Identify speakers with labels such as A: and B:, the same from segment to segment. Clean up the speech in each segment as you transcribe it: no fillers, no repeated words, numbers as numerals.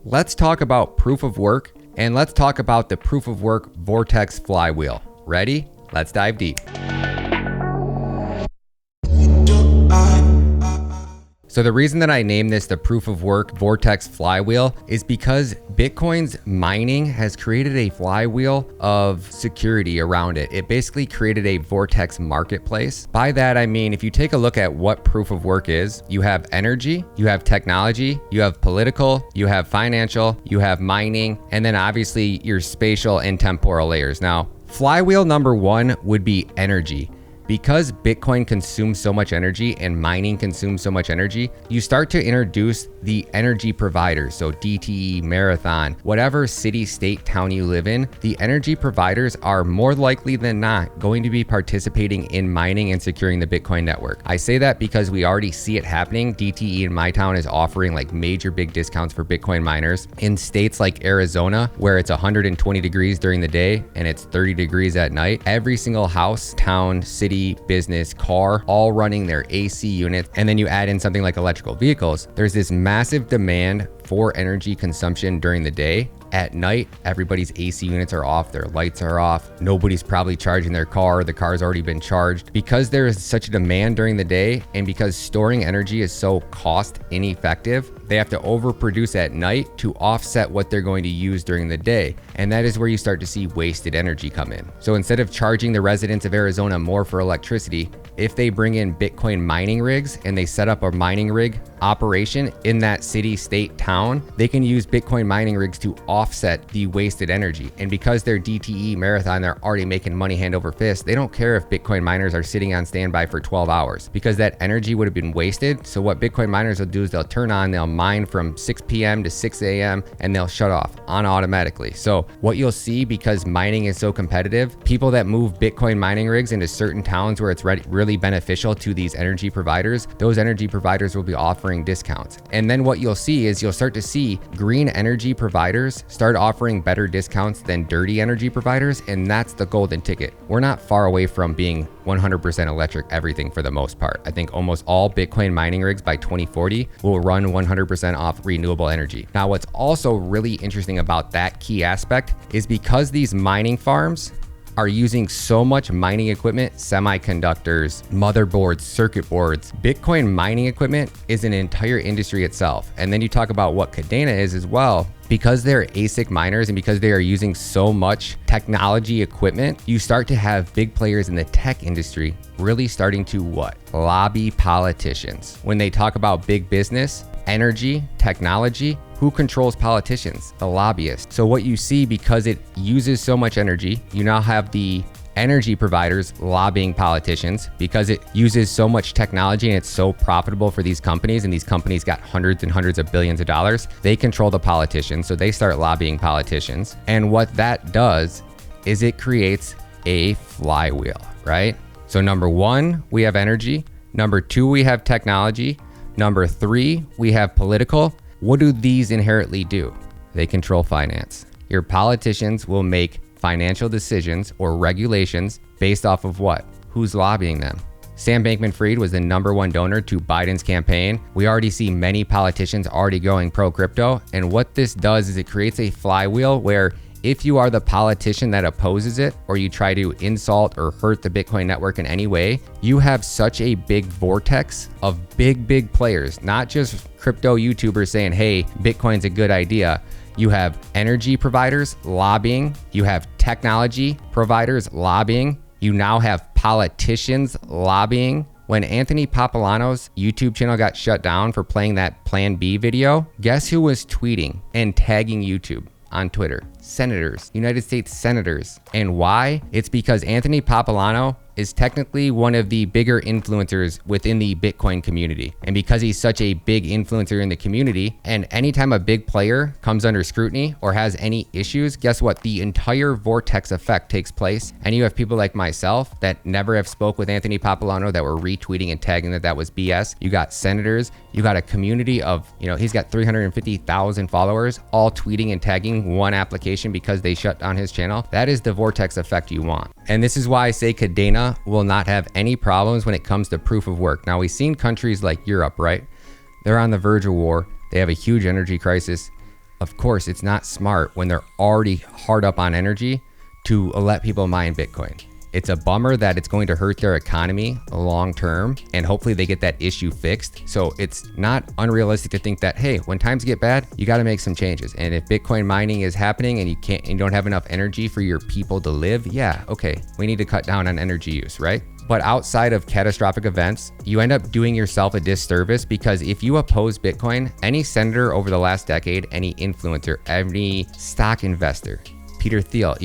A: let's talk about proof of work, and let's talk about the proof of work Vortex Flywheel. Ready? Let's dive deep. So the reason that I named this the proof of work Vortex Flywheel is because Bitcoin's mining has created a flywheel of security around it. It basically created a Vortex marketplace. By that, I mean, if you take a look at what proof of work is, you have energy, you have technology, you have political, you have financial, you have mining, and then obviously your spatial and temporal layers. Now, flywheel number one would be energy. Because Bitcoin consumes so much energy and mining consumes so much energy, you start to introduce the energy providers. So DTE, Marathon, whatever city, state, town you live in, the energy providers are more likely than not going to be participating in mining and securing the Bitcoin network. I say that because we already see it happening. DTE in my town is offering like major big discounts for Bitcoin miners. In states like Arizona, where it's 120 degrees during the day and it's 30 degrees at night, every single house, town, city, business, car, all running their AC units. And then you add in something like electrical vehicles. There's this massive demand for energy consumption during the day. At night, everybody's AC units are off, their lights are off. Nobody's probably charging their car. The car's already been charged. Because there is such a demand during the day, and because storing energy is so cost ineffective, they have to overproduce at night to offset what they're going to use during the day. And that is where you start to see wasted energy come in. So instead of charging the residents of Arizona more for electricity, if they bring in Bitcoin mining rigs and they set up a mining rig operation in that city, state, town, they can use Bitcoin mining rigs to offset the wasted energy. And because they're DTE Marathon, they're already making money hand over fist. They don't care if Bitcoin miners are sitting on standby for 12 hours because that energy would have been wasted. So what Bitcoin miners will do is they'll turn on, they'll mine from 6 p.m. to 6 a.m. and they'll shut off on automatically. So what you'll see, because mining is so competitive, people that move Bitcoin mining rigs into certain towns where it's really beneficial to these energy providers, those energy providers will be offering discounts. And then what you'll see is you'll start to see green energy providers start offering better discounts than dirty energy providers. And that's the golden ticket. We're not far away from being 100% electric everything for the most part. I think almost all Bitcoin mining rigs by 2040 will run 100% off renewable energy. Now, what's also really interesting about that key aspect is because these mining farms are using so much mining equipment, semiconductors, motherboards, circuit boards. Bitcoin mining equipment is an entire industry itself. And then you talk about what Kadena is as well. Because they're ASIC miners and because they are using so much technology equipment, you start to have big players in the tech industry really starting to what? Lobby politicians. When they talk about big business, energy, technology, who controls politicians? The lobbyists. So what you see, because it uses so much energy, you now have the energy providers lobbying politicians because it uses so much technology and it's so profitable for these companies, and these companies got hundreds and hundreds of billions of dollars. They control the politicians, so they start lobbying politicians. And what that does is it creates a flywheel, right? So number one, we have energy. Number two, we have technology. Number three, we have political. What do these inherently do? They control finance. Your politicians will make financial decisions or regulations based off of what? Who's lobbying them? Sam Bankman-Fried was the #1 donor to Biden's campaign. We already see many politicians already going pro-crypto. And what this does is it creates a flywheel where if you are the politician that opposes it, or you try to insult or hurt the Bitcoin network in any way, you have such a big vortex of big players, not just crypto YouTubers saying, hey, Bitcoin's a good idea. You have energy providers lobbying. You have technology providers lobbying. You now have politicians lobbying. When Anthony Papalano's YouTube channel got shut down for playing that Plan B video, guess who was tweeting and tagging YouTube on Twitter? Senators, United States senators. And why? It's because Anthony Papalano is technically one of the bigger influencers within the Bitcoin community. And because he's such a big influencer in the community, and anytime a big player comes under scrutiny or has any issues, guess what? The entire vortex effect takes place. And you have people like myself that never have spoke with Anthony Papalano that were retweeting and tagging that was BS. You got senators, you got a community of, he's got 350,000 followers, all tweeting and tagging one application because they shut down his channel. That is the vortex effect you want. And this is why I say Kadena will not have any problems when it comes to proof of work. Now, we've seen countries like Europe, right? They're on the verge of war. They have a huge energy crisis. Of course, it's not smart when they're already hard up on energy to let people mine Bitcoin. It's a bummer that it's going to hurt their economy long term, and hopefully they get that issue fixed. So it's not unrealistic to think that, hey, when times get bad, you got to make some changes. And if Bitcoin mining is happening and you don't have enough energy for your people to live, yeah, okay, we need to cut down on energy use, right? But outside of catastrophic events, you end up doing yourself a disservice, because if you oppose Bitcoin, any senator over the last decade, any influencer, any stock investor, Peter Thiel,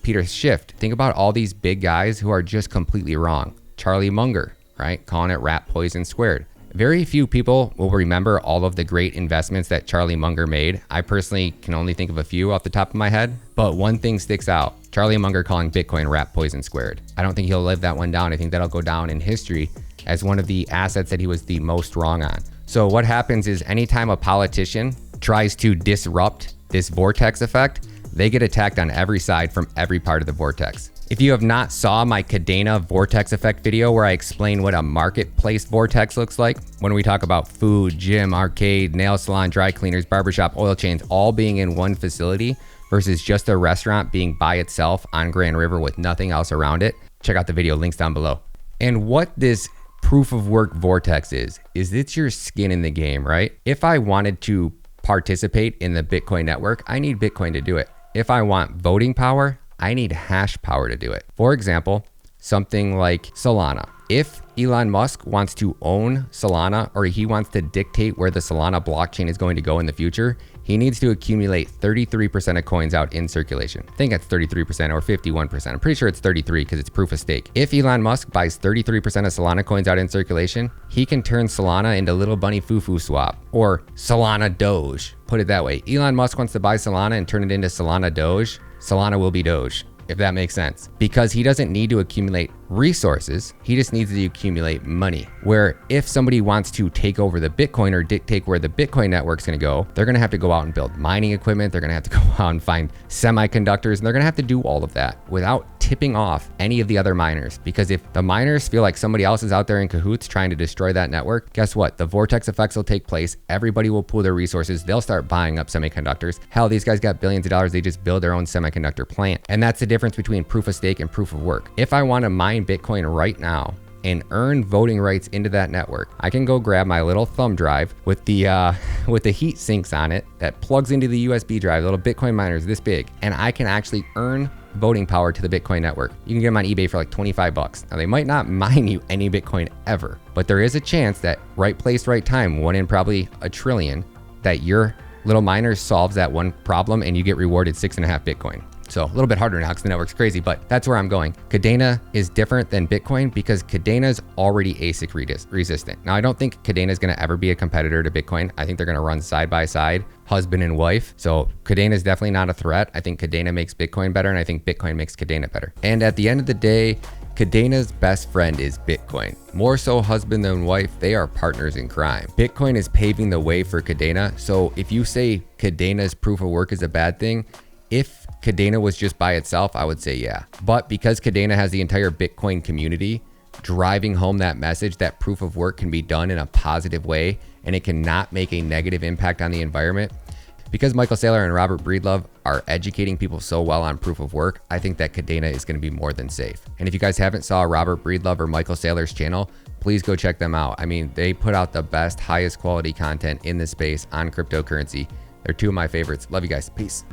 A: Peter Schiff, think about all these big guys who are just completely wrong. Charlie Munger, right? Calling it rat poison squared. Very few people will remember all of the great investments that Charlie Munger made. I personally can only think of a few off the top of my head, but one thing sticks out. Charlie Munger calling Bitcoin rat poison squared. I don't think he'll live that one down. I think that'll go down in history as one of the assets that he was the most wrong on. So what happens is anytime a politician tries to disrupt this vortex effect, they get attacked on every side from every part of the vortex. If you have not saw my Kadena vortex effect video where I explain what a marketplace vortex looks like, when we talk about food, gym, arcade, nail salon, dry cleaners, barbershop, oil chains, all being in one facility versus just a restaurant being by itself on Grand River with nothing else around it, check out the video, links down below. And what this proof of work vortex is it's your skin in the game, right? If I wanted to participate in the Bitcoin network, I need Bitcoin to do it. If I want voting power, I need hash power to do it. For example, something like Solana. If Elon Musk wants to own Solana, or he wants to dictate where the Solana blockchain is going to go in the future, he needs to accumulate 33% of coins out in circulation. I think that's 33% or 51%. I'm pretty sure it's 33 because it's proof of stake. If Elon Musk buys 33% of Solana coins out in circulation, he can turn Solana into Little Bunny Fufu Swap or Solana Doge. Put it that way. Elon Musk wants to buy Solana and turn it into Solana Doge. Solana will be Doge, if that makes sense, because he doesn't need to accumulate resources. He just needs to accumulate money. Where if somebody wants to take over the Bitcoin or dictate where the Bitcoin network's going to go, they're going to have to go out and build mining equipment. They're going to have to go out and find semiconductors, and they're going to have to do all of that without tipping off any of the other miners. Because if the miners feel like somebody else is out there in cahoots trying to destroy that network, guess what? The vortex effects will take place. Everybody will pool their resources. They'll start buying up semiconductors. Hell, these guys got billions of dollars. They just build their own semiconductor plant. And that's the difference between proof of stake and proof of work. If I want to mine Bitcoin right now and earn voting rights into that network, I can go grab my little thumb drive with the heat sinks on it that plugs into the USB drive, little Bitcoin miners this big, and I can actually earn voting power to the Bitcoin network. You can get them on eBay for like 25 bucks. Now they might not mine you any Bitcoin ever, but there is a chance that right place, right time, one in probably a trillion, that your little miner solves that one problem and you get rewarded 6.5 Bitcoin. So a little bit harder now because the network's crazy, but that's where I'm going. Kadena is different than Bitcoin because Kadena is already ASIC resistant. Now, I don't think Kadena is going to ever be a competitor to Bitcoin. I think they're going to run side by side, husband and wife. So Kadena is definitely not a threat. I think Kadena makes Bitcoin better, and I think Bitcoin makes Kadena better. And at the end of the day, Kadena's best friend is Bitcoin. More so husband than wife, they are partners in crime. Bitcoin is paving the way for Kadena. So if you say Kadena's proof of work is a bad thing, if Kadena was just by itself, I would say yeah. But because Kadena has the entire Bitcoin community driving home that message that proof of work can be done in a positive way and it cannot make a negative impact on the environment, because Michael Saylor and Robert Breedlove are educating people so well on proof of work, I think that Kadena is going to be more than safe. And if you guys haven't saw Robert Breedlove or Michael Saylor's channel, please go check them out. I mean, they put out the best, highest quality content in the space on cryptocurrency. They're two of my favorites. Love you guys. Peace.